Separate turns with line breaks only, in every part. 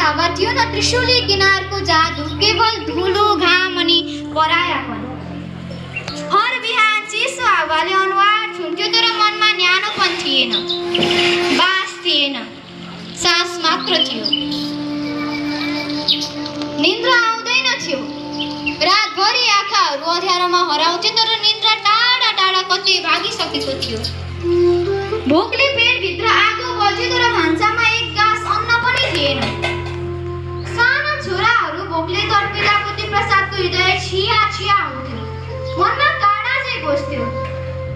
हावा थियो न त्रिशूली किनारको जादु, केवल धुलो घाम अनि परायापन। हर बिहान चिसो हावाले अनुहार छुन्थ्यो, तर मनमा न्यानोपन थिएन, बास थिएन, सास मात्र थियो। निन्द्रा आउँदैन थियो, रातभरि आँखाहरू अँध्यारोमा हराउँथे, तर निन्द्रा टाढा टाढा कतै भागिसकेको थियो। भोकले पेटभित्र आगो बज्यो, तर भान्सामा एक गाँस अन्न पनि थिएन। साना छोराहरू भोकले तड्पिँदा बुद्धिप्रसादको हृदय छिया छिया हुन्थ्यो, मनमा काँडा चाहिँ घोस्थ्यो।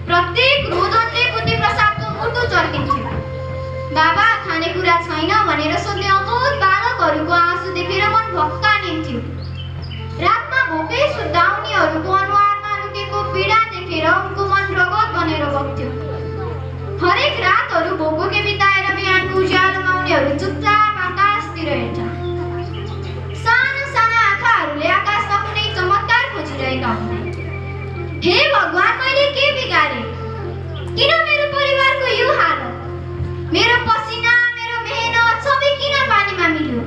प्रत्येक रोदनले बुद्धिप्रसादको मुटु चर्किन्थ्यो। बाबा खानेकुरा छैन भनेर सोध्ने अबोध बालकहरूको आँसु देखेर मन भक्कानिन्थ्यो। रातमा भोकै सुत्दाउनेहरूको अनुहारमा लुकेको पीडा देखेर उनको मन रगत बनेर बग्थ्यो। हरेक रातहरू भोकोके बिताएर बिहानको उज्यालोमा उनीहरू चुपचाप आकाशतिर हेर्छन्। साना साना आँखाहरूले आकाशमा कुनै चमत्कार खोजिरहेका हुन्। हे भगवान, मैले के बिगारेँ? किन मेरो परिवारको यो हालत? मेरो पसिना, मेरो मेहनत सबै किन पानीमा मिल्यो?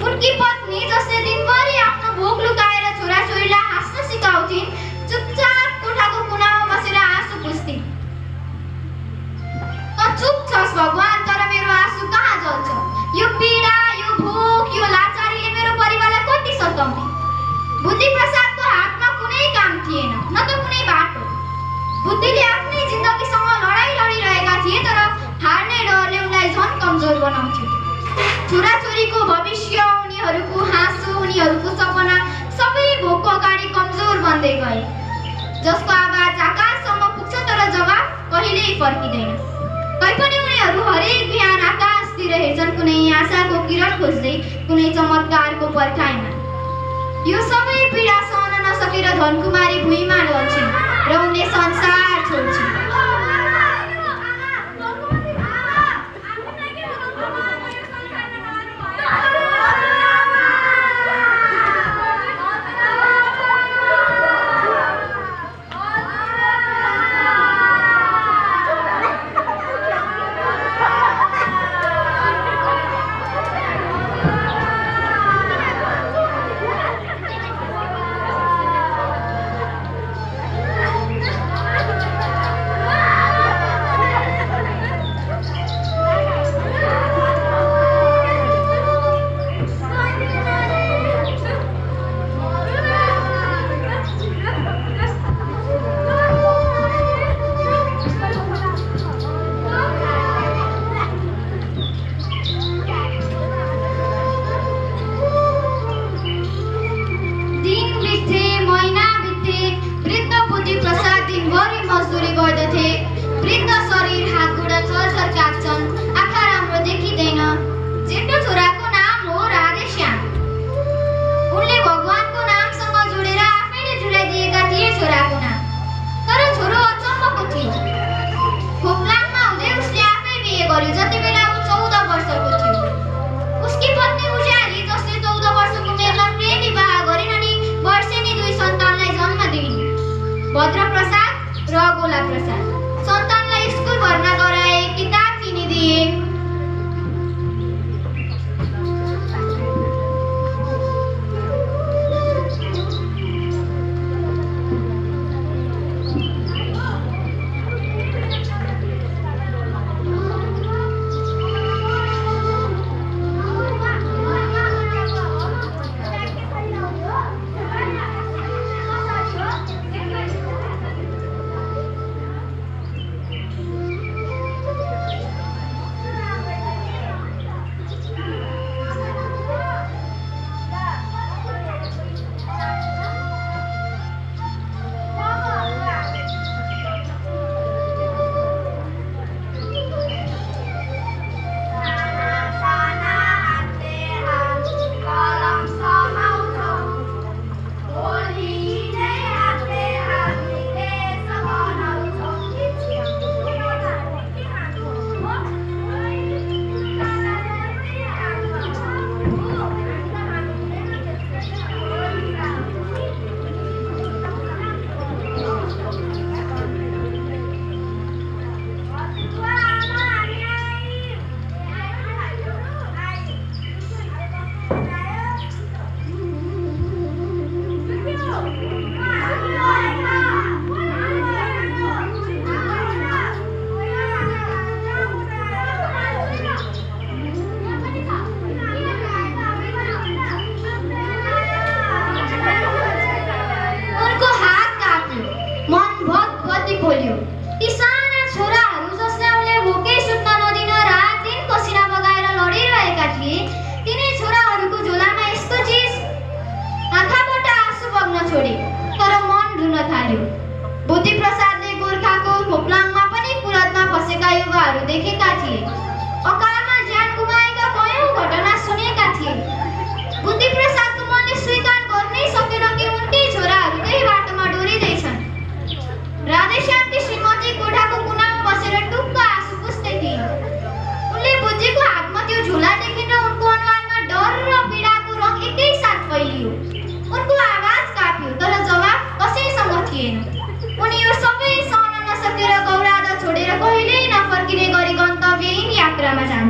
उनकी पत्नी जसले दिनभरि आफ्नो भोक लुकाएर छोराछोरीलाई हाँस्न सिकाउँथिन्, चुपचाप कोठाको कुनामा बसेर आँसु पुस्थिन्। त चुप छस् भगवान, तर मेरो आँसु कहाँ जल्छ? यो पीडा, यो भोक, यो लाचारीले मेरो परिवारलाई कति सताउने? बुद्धिप्रसादको हातमा कुनै काम थिएन, न त कुनै बाटो। बुद्धिले आफ्नै जिन्दगीसँग लडाईँ लडिरहेका थिए, तर हार्ने डरले उनलाई झन् कमजोर बनाउँथ्यो। छोराछोरीको भविष्य, उनीहरूको हाँसो, उनीहरूको सपना सबै भोकको अगाडि कमजोर बन्दै गए। जसको आवाज आकाशसम्म पुग्छ, तर जवाफ कहिल्यै फर्किँदैन। तैपनि उनीहरू हरेक बिहान आकाशतिर हेर्छन्, कुनै आशाको किरण खोज्दै, कुनै चमत्कारको पर्खाइमा। यो सबै पीडा सहन नसकेर धनकुमारी भुइँमा ढल्छिन् र उनले संसार छोड्छिन्।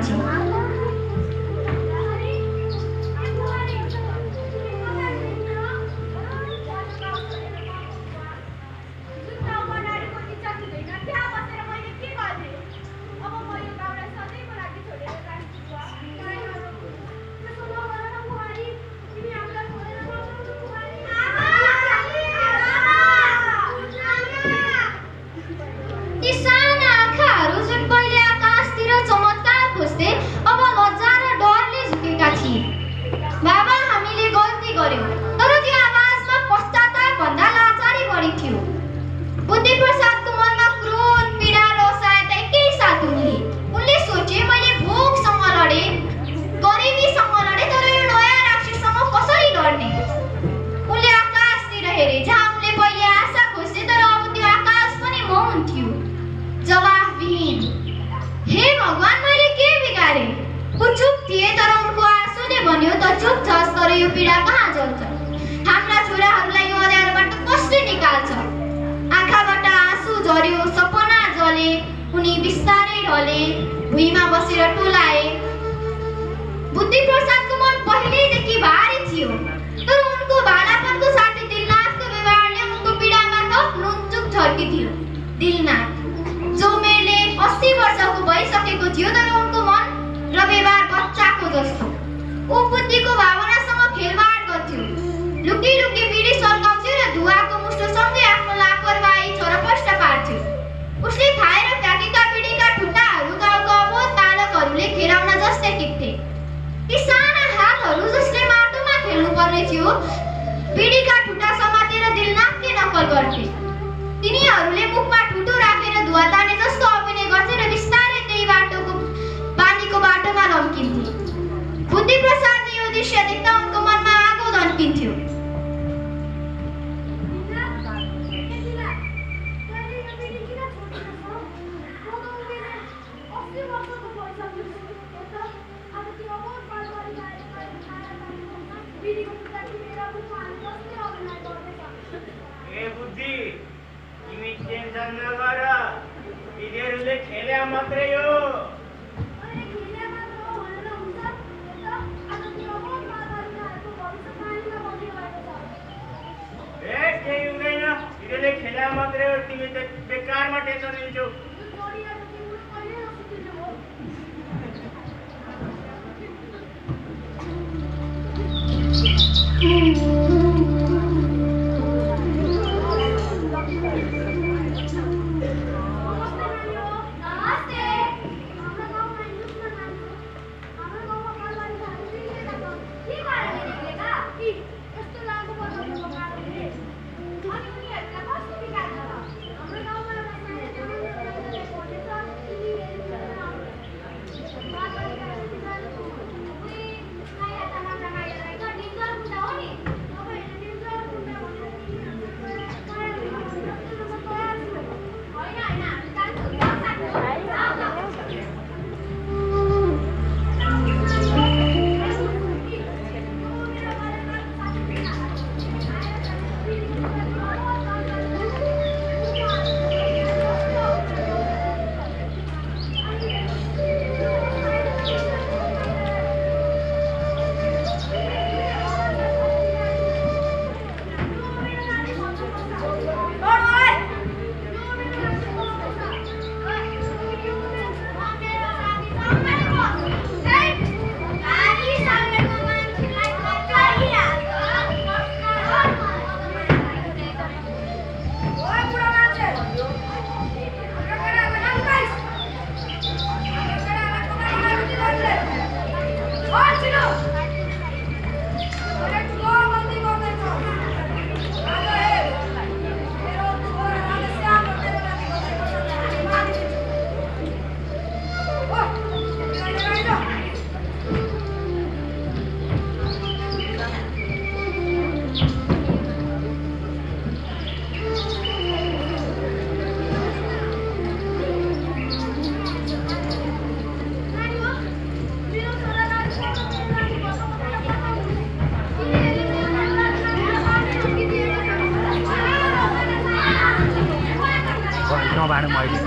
मान्छे।
बाँडौँ अहिले।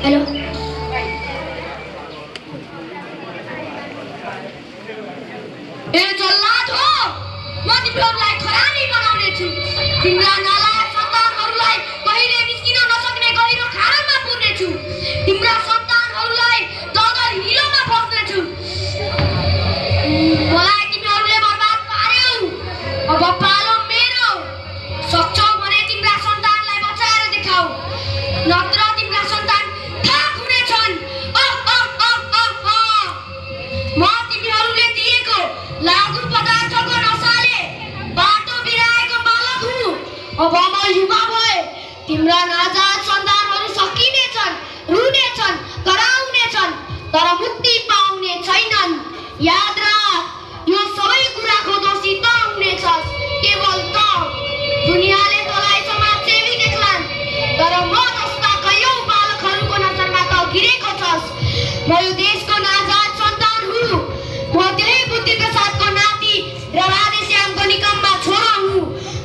हेलो
ए जल्लाद हो, म तिमीहरूलाई खरानी बनाउने छु। तिम्रा नालायक सन्तानहरूलाई कहिले निस्किन नसक्ने गहिरो खाडलमा पुर्ने छु। तिम्रा सन्तानहरूलाई दलदल हिलोमा फस्ने छु। मलाई तिमीहरूले बर्बाद पार्यौ, अब पालो मेरो। सक्छौ भने तिम्रा सन्तानलाई बचाएर देखाऊ, नत्र तिम्रा सन्तान थाक हुनेछन्। म तिमीहरूले दिएको लागु पदार्थको नसाले बाटो बिराएको बालक हुँ। अब म युवा भए, तिम्रा नाजात सन्तानहरू सकिनेछन्, रुनेछन्, कराउनेछन्, तर मुक्ति पाउने छैनन्। याद राख, यो सबै कुराको दोषी त हुनेछस्, केवल त। दुनियाँले तँलाई समाजसेवी देख्लान्, तर म जस्ता कैयौँ बालकहरूको नजरमा त गिरेको छस्। म यो देशको नाजात सन्तान हुँ। म त्यही बुद्धि प्रसादको नाति र राधेश्यामको निकम्मा छोरो हुँ।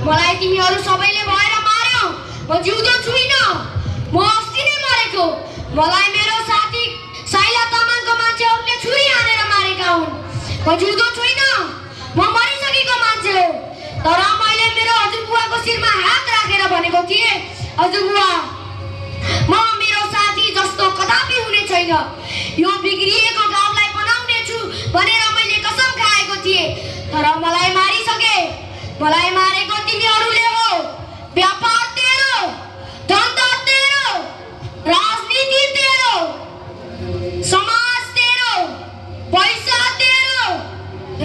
मलाई तिमीहरू सबैले भएर मार्यौ, म जिउँदो छुइनँ। म अस्ति नै मरेको। मलाई मेरो साथी साइला तामाङको मान्छेहरूले छुरी हानेर मारेका हुन्। म जिउँदो छुइनँ, म मरिसकेको मान्छे हो। तर मैले मेरो हजुरबुवाको शिरमा हात राखेर भनेको थिएँ, हजुरबुवा, म मेरो साथी जस्तो कदापि हुने छैन। यो बिग्रिएको गाउँलाई बनाउने छु भनेर मैले कसम खाएको थिएँ, तर मलाई मारिसके। मलाई मारेको तिमीहरूले हो। व्यापार तेरो, धन्दा तेरो, राजनीति तेरो, समाज तेरो, पैसा तेरो,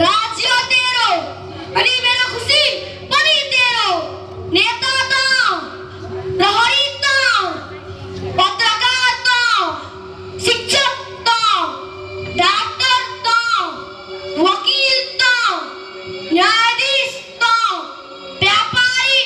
राज्य तेरो, अनि मेरो खुसी पनि तेरो। नेता त, प्रहरी त, पत्रकार त, शिक्षक त, डाक्टर त, वकिल त, न्यायाधीश त, व्यापारी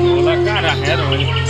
झोला कहाँ राखेर मैले